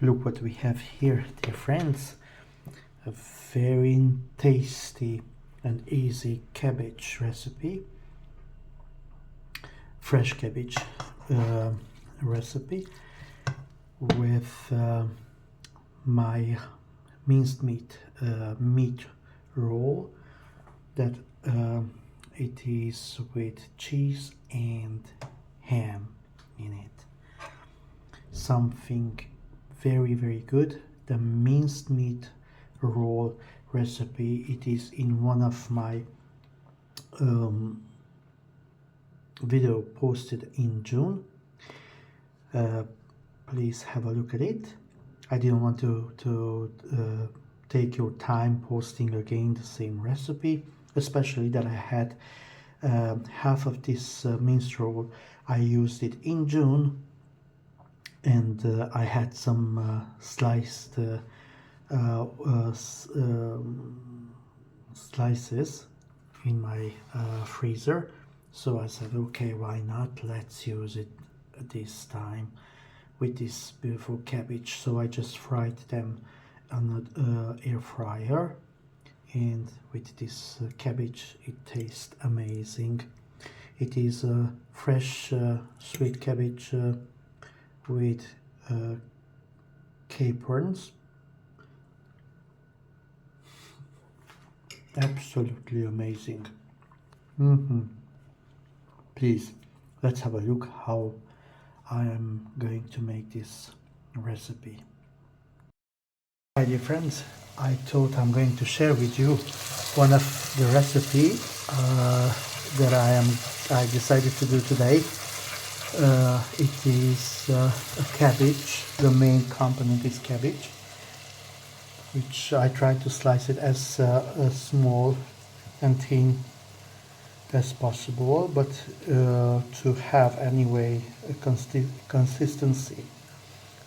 Look what we have here, dear friends. A very tasty and easy cabbage recipe. Fresh cabbage recipe with my minced meat roll that it is with cheese and ham in it. Something very good. The minced meat roll recipe, it is in one of my video posted in June. Please have a look at it. I didn't want to take your time posting again the same recipe, especially that I had half of this minced roll. I used it in June, and I had some sliced slices in my freezer, so I said, okay, why not, let's use it this time with this beautiful cabbage. So I just fried them on an air fryer, and with this cabbage it tastes amazing. It is a fresh sweet cabbage with capers. Absolutely amazing. Please, let's have a look how I am going to make this recipe. Hi dear friends, I thought I'm going to share with you one of the recipe that I decided to do today. It is a cabbage. The main component is cabbage, which I try to slice it as small and thin as possible, but to have anyway a consistency.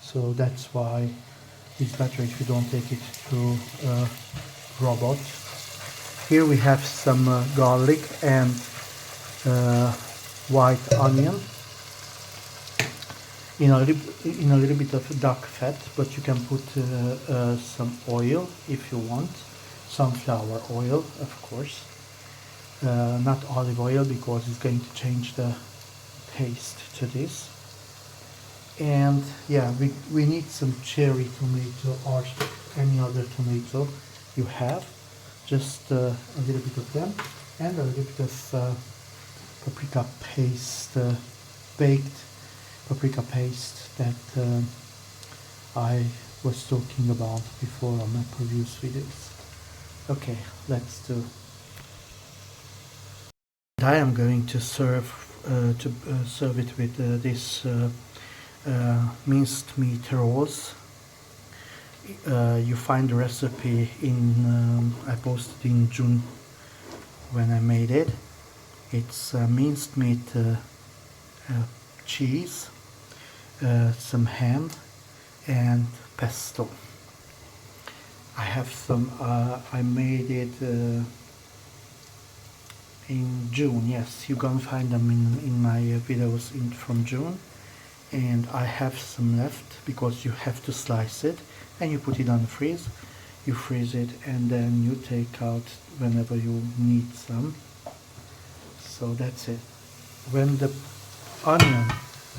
So that's why it's better if you don't take it to a robot. Here we have some garlic and white onion in a little bit of duck fat, but you can put some oil if you want, sunflower oil of course, not olive oil, because it's going to change the taste to this. And yeah, we need some cherry tomato or any other tomato you have, just a little bit of them, and a little bit of paprika paste, baked paprika paste that I was talking about before on my previous videos. Okay, let's do. I am going to serve it with this minced meat rolls. You find the recipe in I posted in June when I made it. It's minced meat, cheese, some ham and pesto. I have some, I made it in June. Yes, you can find them in my videos from June. And I have some left, because you have to slice it and you put it on the freeze. You freeze it and then you take out whenever you need some. So that's it. When the onion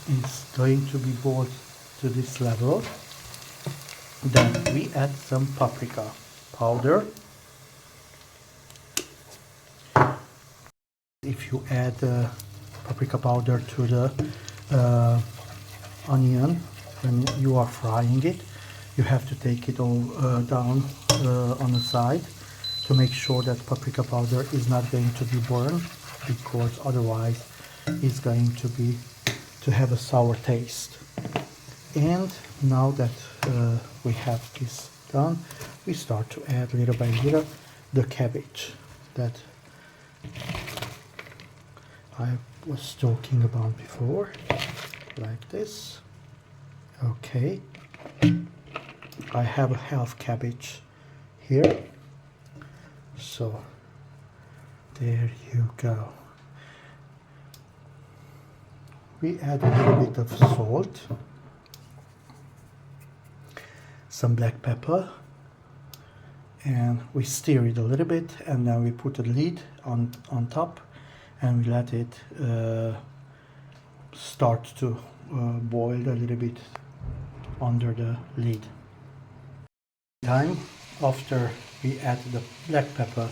is going to be boiled to this level, then we add some paprika powder. If you add paprika powder to the onion when you are frying it, you have to take it all down on the side to make sure that paprika powder is not going to be burned, because otherwise it's going to have a sour taste. And now that we have this done, we start to add little by little the cabbage that I was talking about before, like this. Okay, I have a half cabbage here, so there you go. We add a little bit of salt, some black pepper, and we stir it a little bit, and then we put a lid on top, and we let it start to boil a little bit under the lid. After we add the black pepper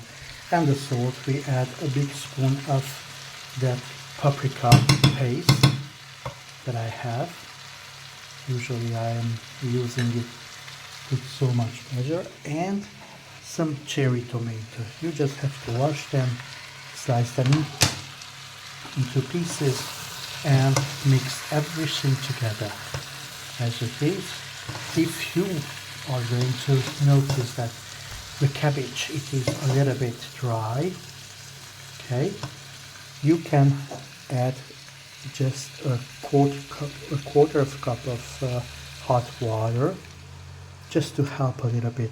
and the salt, we add a big spoon of that paprika paste that I have. Usually I am using it with so much pleasure, and some cherry tomato. You just have to wash them, slice them into pieces, and mix everything together as it is. If you are going to notice that the cabbage, it is a little bit dry, okay, you can add just a quarter of a cup of hot water, just to help a little bit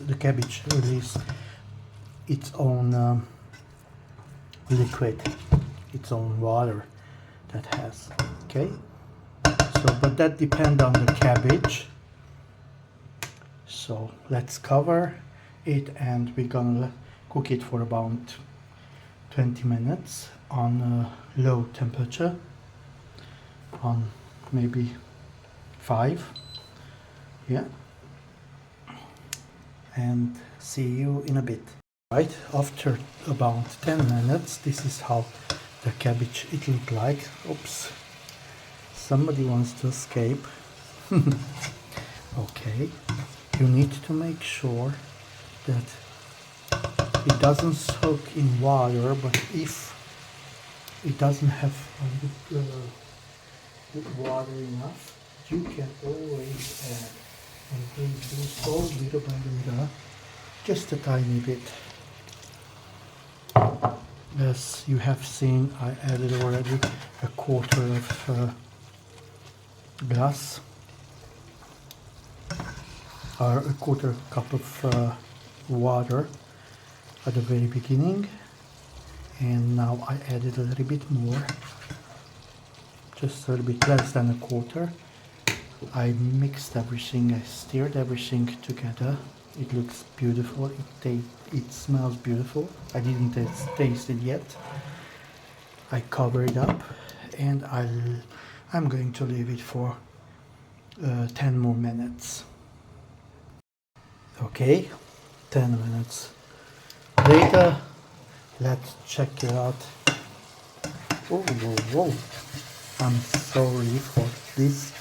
the cabbage release its own liquid, its own water that has, okay. So, but that depends on the cabbage. So let's cover it, and we're gonna cook it for about 20 minutes on low temperature, on maybe 5, yeah, and see you in a bit. Right, after about 10 minutes, this is how the cabbage it look like. Oops, somebody wants to escape. Okay, you need to make sure that it doesn't soak in water, but if it doesn't have water enough, you can always add, and we do so little by little, just a tiny bit. As you have seen, I added already a quarter of glass, or a quarter cup of water at the very beginning, and now I added a little bit more, just a little bit less than a quarter. I mixed everything, I stirred everything together. It looks beautiful, it smells beautiful. I didn't taste it yet. I cover it up, and I'm going to leave it for 10 more minutes. Okay, 10 minutes later, let's check it out. Oh, whoa, whoa. I'm sorry for this,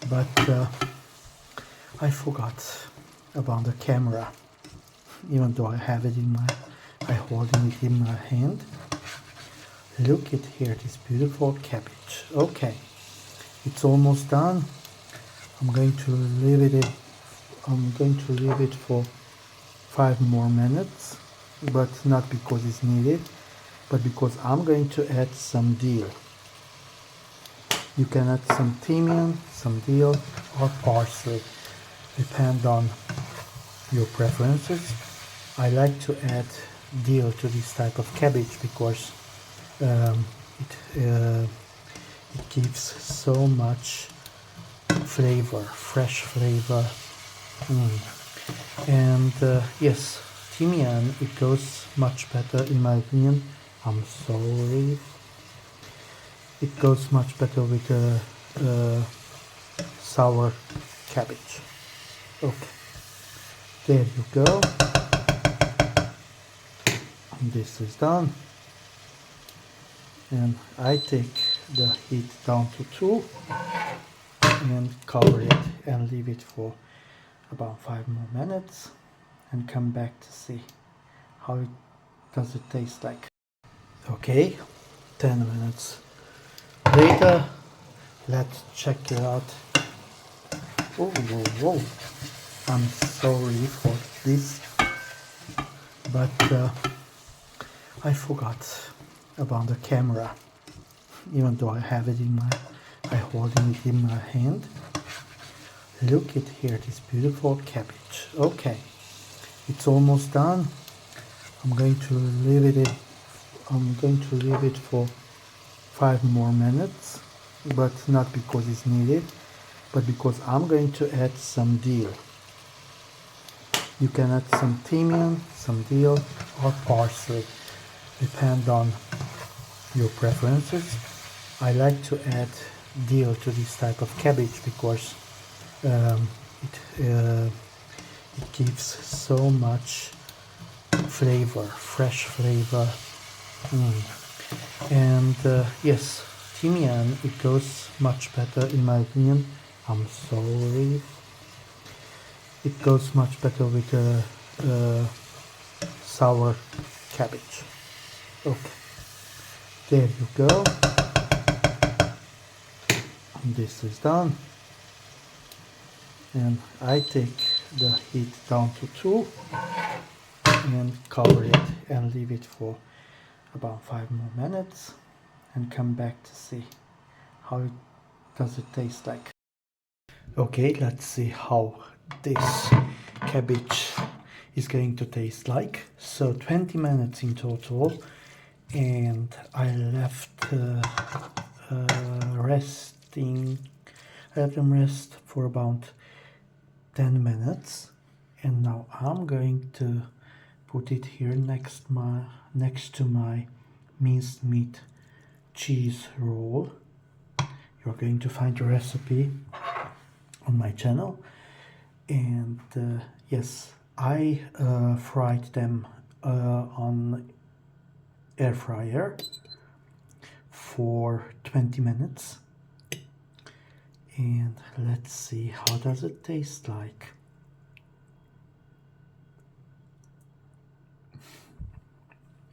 but I forgot about the camera, even though I have it I holding it in my hand. Look at here, this beautiful cabbage. Okay, it's almost done. I'm going to leave it for 5 more minutes, but not because it's needed, but because I'm going to add some dill. You can add some thymian, some dill, or parsley, depend on your preferences. I like to add dill to this type of cabbage because it gives so much flavor, fresh flavor. And yes, thymian, it goes much better in my opinion. I'm sorry. It goes much better with sour cabbage. Okay, there you go. This is done, and I take the heat down to 2 and cover it and leave it for about 5 more minutes, and come back to see how does it taste like. Okay, 10 minutes later, let's check it out. Oh, whoa, whoa. I'm sorry for this, but I forgot about the camera, even though I have it I holding it in my hand. Look at here, this beautiful cabbage. Okay, it's almost done. I'm going to leave it for 5 more minutes, but not because it's needed, but because I'm going to add some dill. You can add some thymian, some dill, or parsley, depend on your preferences. I like to add dill to this type of cabbage because it gives so much flavor, fresh flavor. And yes, thymian, it goes much better in my opinion. I'm sorry. It goes much better with sour cabbage. Okay, there you go. This is done. And I take the heat down to 2 and cover it and leave it for about 5 more minutes and come back to see how does it taste like. Okay, let's see how this cabbage is going to taste like. So 20 minutes in total, and I left resting. I let them rest for about 10 minutes, and now I'm going to put it here next to my minced meat cheese roll. You're going to find the recipe on my channel. And yes, I fried them on air fryer for 20 minutes. And let's see, how does it taste like?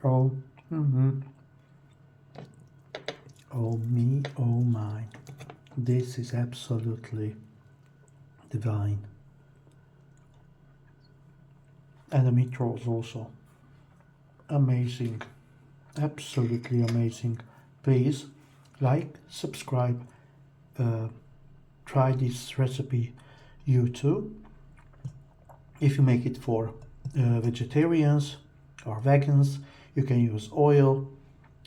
Oh, oh me, oh my, this is absolutely divine. And the meat rolls also amazing, absolutely amazing. Please like, subscribe, try this recipe you too. If you make it for vegetarians or vegans, you can use oil,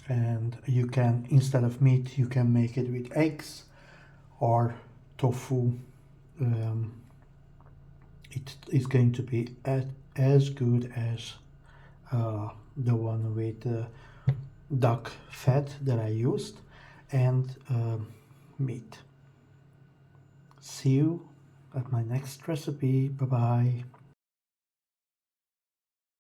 and you can, instead of meat, you can make it with eggs or tofu. It is going to be as good as the one with duck fat that I used, and meat. See you at my next recipe. Bye bye.